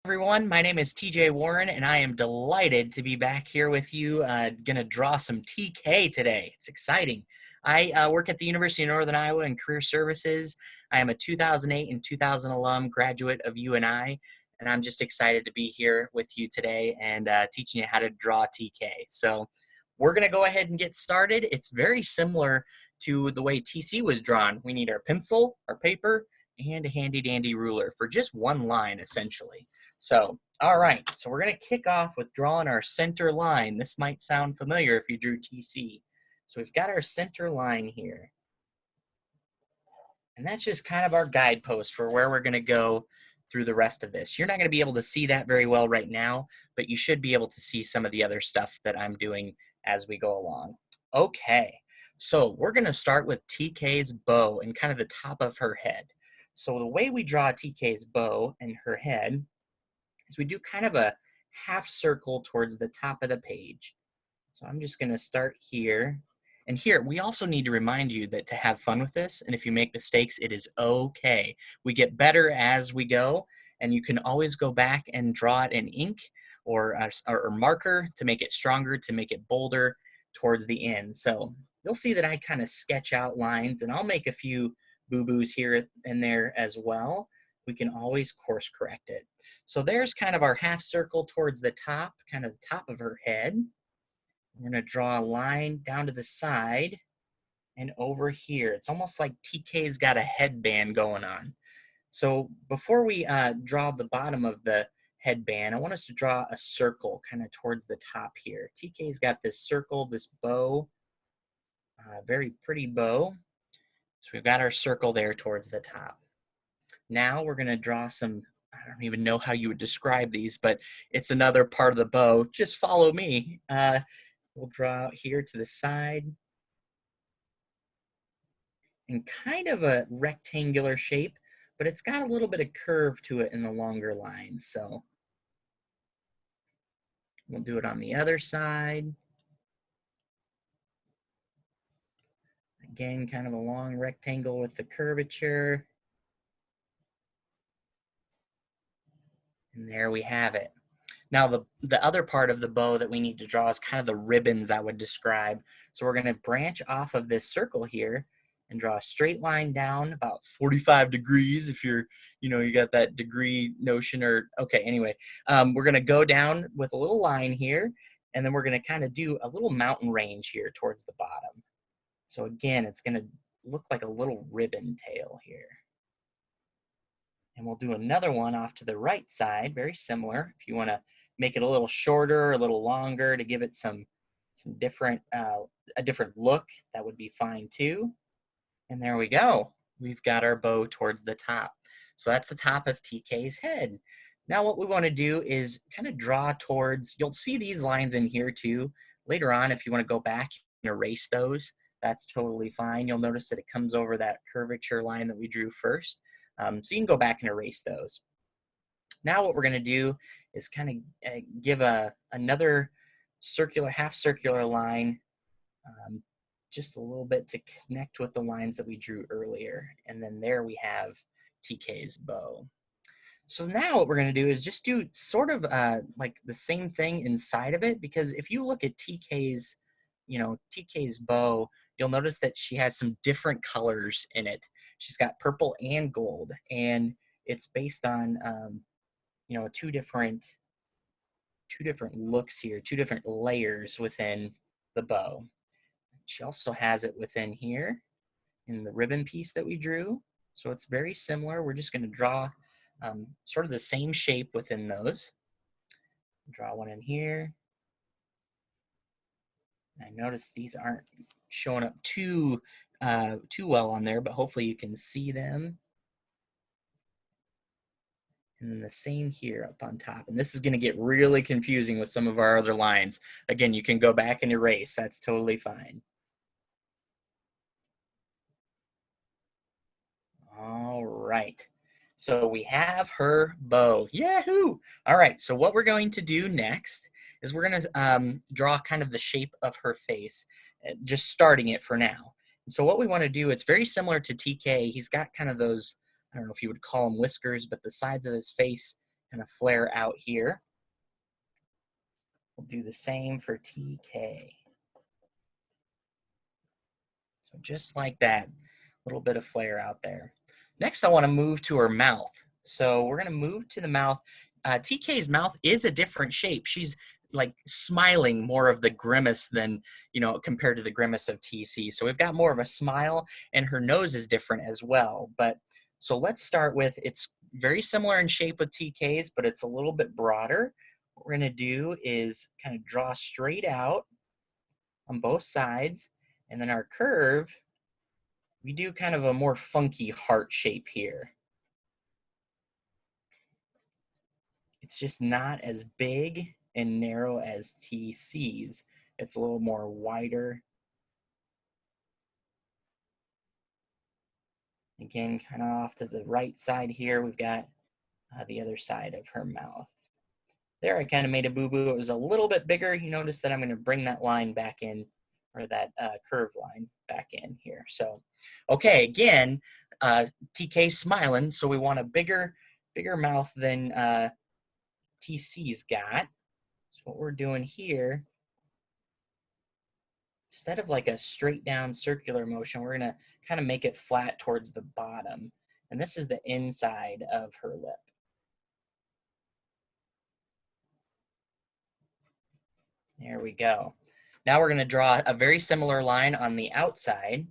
Everyone, my name is TJ Warren, and I am delighted to be back here with you. Gonna draw some TK today. It's exciting. I work at the University of Northern Iowa in Career Services. I am a 2008 and 2000 alum graduate of UNI, and I'm just excited to be here with you today and teaching you how to draw TK. So we're gonna go ahead and get started. It's very similar to the way TC was drawn. We need our pencil, our paper, and a handy dandy ruler for just one line, essentially. So, all right, so we're going to kick off with drawing our center line. This might sound familiar if you drew TC. So we've got our center line here. And that's just kind of our guidepost for where we're going to go through the rest of this. You're not going to be able to see that very well right now, but you should be able to see some of the other stuff that I'm doing as we go along. Okay, so we're going to start with TK's bow and kind of the top of her head. So the way we draw TK's bow and her head is we do kind of a half circle towards the top of the page. So I'm just going to start here. And here, we also need to remind you that to have fun with this, and if you make mistakes, it is okay. We get better as we go, and you can always go back and draw it in ink or marker to make it stronger, to make it bolder towards the end. So you'll see that I kind of sketch out lines, and I'll make a few boo-boos here and there as well. We can always course correct it. So there's kind of our half circle towards the top, kind of the top of her head. We're going to draw a line down to the side and over here. It's almost like TK's got a headband going on. So before we draw the bottom of the headband, I want us to draw a circle kind of towards the top here. TK's got this circle, this bow, very pretty bow. So we've got our circle there towards the top. Now we're going to draw some, I don't even know how you would describe these, but it's another part of the bow. Just follow me. We'll draw out here to the side. And kind of a rectangular shape, but it's got a little bit of curve to it in the longer lines. So we'll do it on the other side. Again, kind of a long rectangle with the curvature. And there we have it. Now, the other part of the bow that we need to draw is kind of the ribbons I would describe. So we're going to branch off of this circle here and draw a straight line down about 45 degrees if you're, you got that degree notion or, okay, anyway. We're going to go down with a little line here, and then we're going to kind of do a little mountain range here towards the bottom. So again, it's going to look like a little ribbon tail here. And we'll do another one off to the right side, very similar. If you want to make it a little shorter, a little longer to give it some different, a different look, that would be fine too. And there we go. We've got our bow towards the top. So that's the top of TK's head. Now what we want to do is kind of draw towards, you'll see these lines in here too. Later on, if you want to go back and erase those, that's totally fine. You'll notice that it comes over that curvature line that we drew first. So you can go back and erase those. Now what we're going to do is kind of give another circular, half circular line, just a little bit to connect with the lines that we drew earlier. And then there we have TK's bow. So now what we're going to do is just do sort of like the same thing inside of it, because if you look at TK's bow, you'll notice that she has some different colors in it. She's got purple and gold, and it's based on, two different looks here, two different layers within the bow. She also has it within here in the ribbon piece that we drew. So it's very similar. We're just going to draw sort of the same shape within those. Draw one in here. I notice these aren't showing up too well on there, but hopefully you can see them. And then the same here up on top. And this is going to get really confusing with some of our other lines. Again, you can go back and erase. That's totally fine. All right. So we have her bow. Yahoo! All right, so what we're going to do next is we're going to draw kind of the shape of her face, just starting it for now. And so what we want to do, it's very similar to TK. He's got kind of those, I don't know if you would call them whiskers, but the sides of his face kind of flare out here. We'll do the same for TK. So just like that, a little bit of flare out there. Next, I want to move to her mouth. So we're going to move to the mouth. TK's mouth is a different shape. She's like smiling, more of the grimace than, compared to the grimace of TC. So we've got more of a smile, and her nose is different as well. But so let's start with, it's very similar in shape with TK's, but it's a little bit broader. What we're going to do is kind of draw straight out on both sides. And then our curve, we do kind of a more funky heart shape here. It's just not as big and narrow as TC's. It's a little more wider. Again, kind of off to the right side here, we've got the other side of her mouth. There, I kind of made a boo-boo. It was a little bit bigger. You notice that I'm going to bring that line back in, or that curve line back in here. So, okay, again, TK's smiling, so we want a bigger mouth than TC's got. So what we're doing here, instead of like a straight down circular motion, we're going to kind of make it flat towards the bottom. And this is the inside of her lip. There we go. Now we're going to draw a very similar line on the outside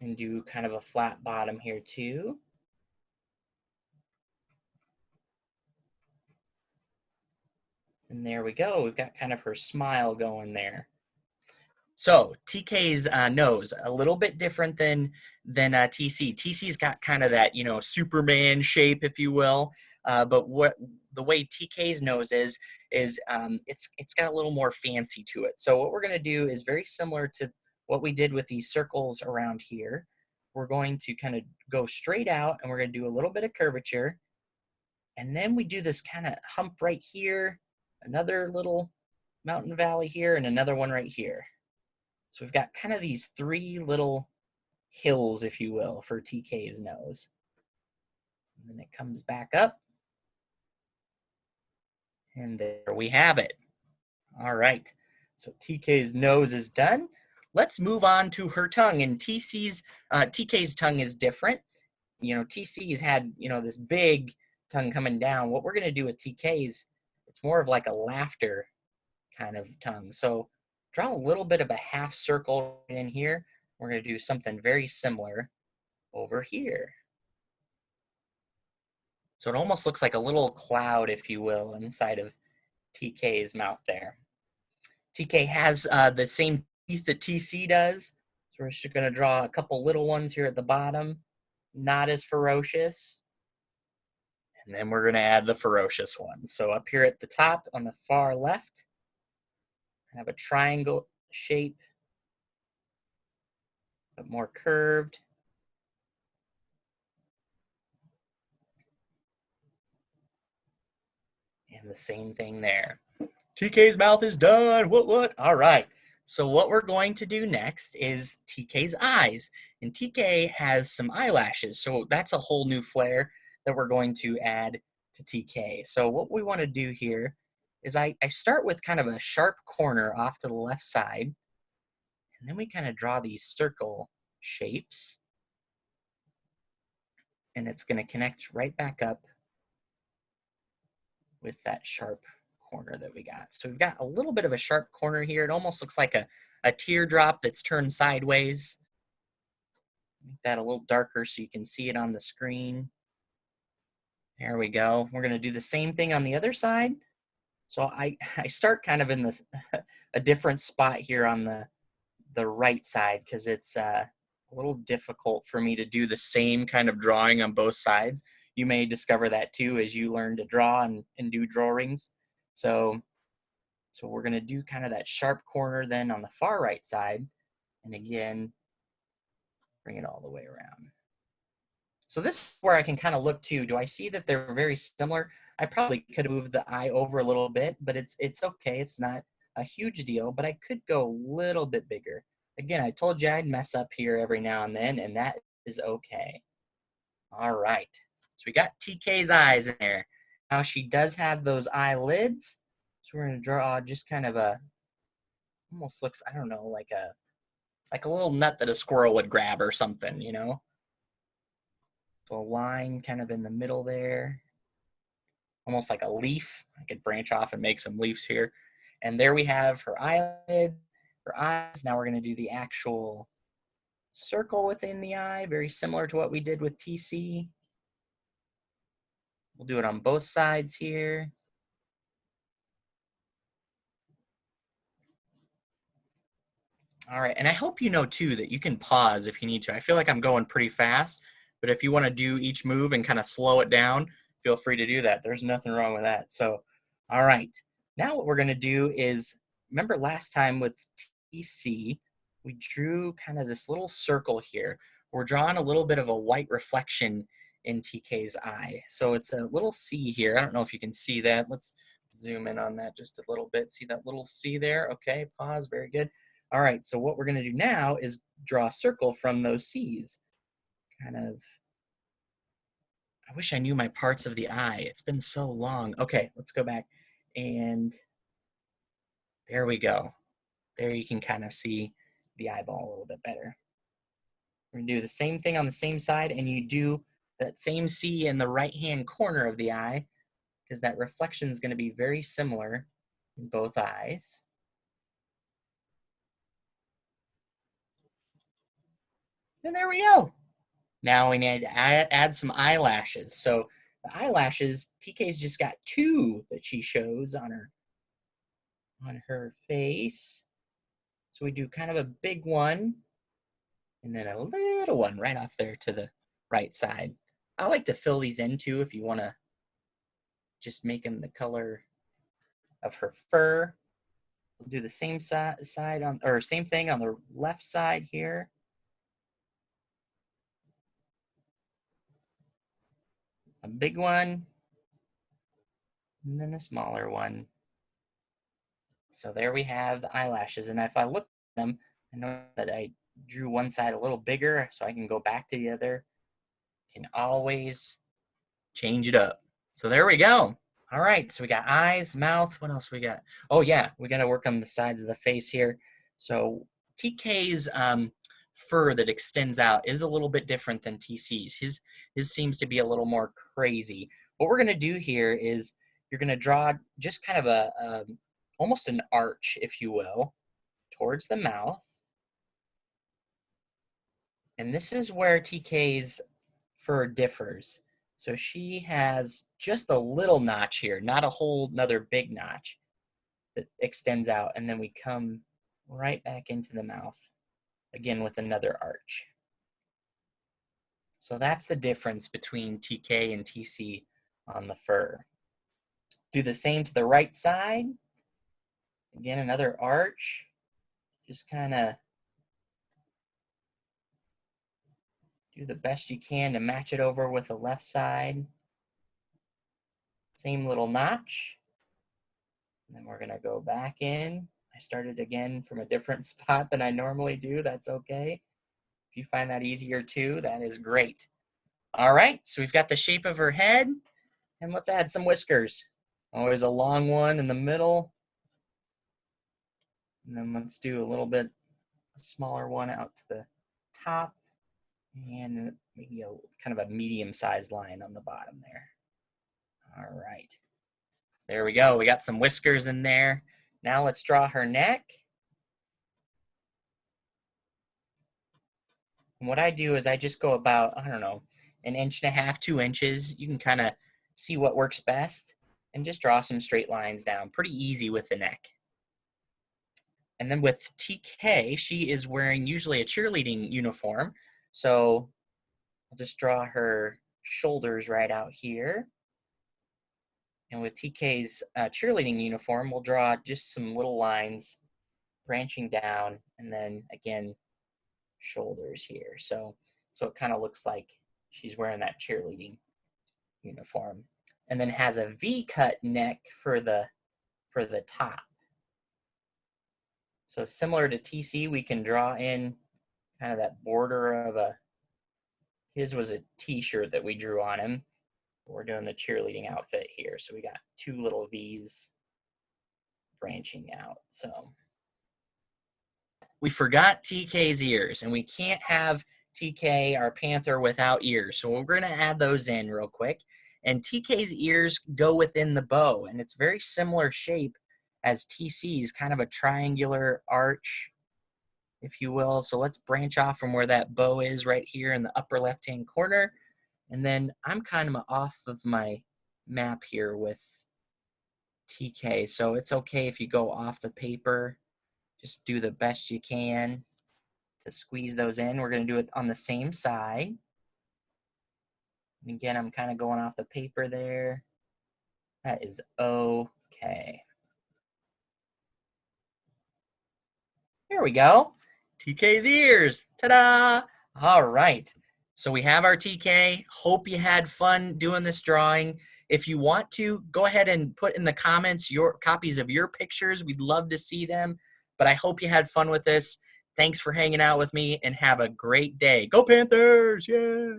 and do kind of a flat bottom here too. And there we go. We've got kind of her smile going there. So TK's nose, a little bit different than TC. TC's got kind of that, Superman shape, if you will. But what the way TK's nose is it's got a little more fancy to it. So what we're going to do is very similar to what we did with these circles around here. We're going to kind of go straight out, and we're going to do a little bit of curvature. And then we do this kind of hump right here, another little mountain valley here, and another one right here. So we've got kind of these three little hills, if you will, for TK's nose. And then it comes back up. And there we have it. All right. So TK's nose is done. Let's move on to her tongue. And TK's tongue is different. TC's had, this big tongue coming down. What we're going to do with TK's, it's more of like a laughter kind of tongue. So draw a little bit of a half circle in here. We're going to do something very similar over here. So it almost looks like a little cloud, if you will, inside of TK's mouth there. TK has the same teeth that TC does. So we're just going to draw a couple little ones here at the bottom. Not as ferocious. And then we're going to add the ferocious one. So up here at the top on the far left, I have a triangle shape, but more curved. And the same thing there. TK's mouth is done. What? All right. So what we're going to do next is TK's eyes. And TK has some eyelashes. So that's a whole new flair that we're going to add to TK. So what we want to do here is I start with kind of a sharp corner off to the left side. And then we kind of draw these circle shapes. And it's going to connect right back up with that sharp corner that we got. So we've got a little bit of a sharp corner here. It almost looks like a teardrop that's turned sideways. Make that a little darker so you can see it on the screen. There we go. We're going to do the same thing on the other side. So I start kind of in a different spot here on the right side because it's a little difficult for me to do the same kind of drawing on both sides. You may discover that too as you learn to draw and do drawings. So we're going to do kind of that sharp corner then on the far right side. And again, bring it all the way around. So this is where I can kind of look too. Do I see that they're very similar? I probably could have moved the eye over a little bit, but it's okay. It's not a huge deal, but I could go a little bit bigger. Again, I told you I'd mess up here every now and then, and that is okay. All right. So we got TK's eyes in there. Now she does have those eyelids. So we're going to draw just kind of a, almost looks, I don't know, like a little nut that a squirrel would grab or something, you know? So a line kind of in the middle there, almost like a leaf. I could branch off and make some leaves here. And there we have her eyelid, her eyes. Now we're going to do the actual circle within the eye, very similar to what we did with TC. We'll do it on both sides here. All right, and I hope you know too that you can pause if you need to. I feel like I'm going pretty fast, but if you want to do each move and kind of slow it down, feel free to do that. There's nothing wrong with that. So, all right, now what we're going to do is, remember last time with TC, we drew kind of this little circle here. We're drawing a little bit of a white reflection in TK's eye. So it's a little C here. I don't know if you can see that. Let's zoom in on that just a little bit. See that little C there? Okay, pause, very good. All right, so what we're going to do now is draw a circle from those C's. Kind of, I wish I knew my parts of the eye. It's been so long. Okay, let's go back. And there we go. There you can kind of see the eyeball a little bit better. We're going to do the same thing on the same side, and you do that same C in the right-hand corner of the eye, because that reflection is going to be very similar in both eyes. And there we go. Now we need to add some eyelashes. So the eyelashes, TK's just got 2 that she shows on her face. So we do kind of a big one and then a little one right off there to the right side. I like to fill these in too if you want to just make them the color of her fur. We'll do the same side on, or same thing on the left side here. A big one and then a smaller one. So there we have the eyelashes. And if I look at them, I know that I drew one side a little bigger, so I can go back to the other. Can always change it up. So there we go. All right, so we got eyes, mouth. What else we got? Oh yeah, we got to work on the sides of the face here. So TK's fur that extends out is a little bit different than TC's. His seems to be a little more crazy. What we're gonna do here is you're gonna draw just kind of a almost an arch, if you will, towards the mouth. And this is where TK's fur differs. So she has just a little notch here, not a whole another big notch that extends out. And then we come right back into the mouth, again with another arch. So that's the difference between TK and TC on the fur. Do the same to the right side. Again, another arch. Just kind of do the best you can to match it over with the left side. Same little notch. And then we're gonna go back in. I started again from a different spot than I normally do. That's okay. If you find that easier too, that is great. All right, so we've got the shape of her head, and let's add some whiskers. Always a long one in the middle. And then let's do a little bit smaller one out to the top, and maybe a kind of a medium-sized line on the bottom there. All right. There we go. We got some whiskers in there. Now let's draw her neck. And what I do is I just go about, I don't know, 1.5 inches, 2 inches. You can kind of see what works best and just draw some straight lines down. Pretty easy with the neck. And then with TK, she is wearing usually a cheerleading uniform. So I'll just draw her shoulders right out here. And with TK's cheerleading uniform, we'll draw just some little lines branching down, and then again, shoulders here. So it kind of looks like she's wearing that cheerleading uniform. And then has a V-cut neck for the top. So similar to TC, we can draw in kind of that border of a His was a t-shirt that we drew on him. We're doing the cheerleading outfit here. So we got two little V's branching out. So we forgot TK's ears, and we can't have TK, our Panther, without ears. So we're going to add those in real quick. And TK's ears go within the bow, and it's very similar shape as TC's, kind of a triangular arch, if you will. So let's branch off from where that bow is right here in the upper left-hand corner. And then I'm kind of off of my map here with TK. So it's okay if you go off the paper. Just do the best you can to squeeze those in. We're going to do it on the same side. And again, I'm kind of going off the paper there. That is okay. There we go. TK's ears. Ta-da! All right. So we have our TK. Hope you had fun doing this drawing. If you want to, go ahead and put in the comments your copies of your pictures. We'd love to see them. But I hope you had fun with this. Thanks for hanging out with me, and have a great day. Go Panthers! Yeah!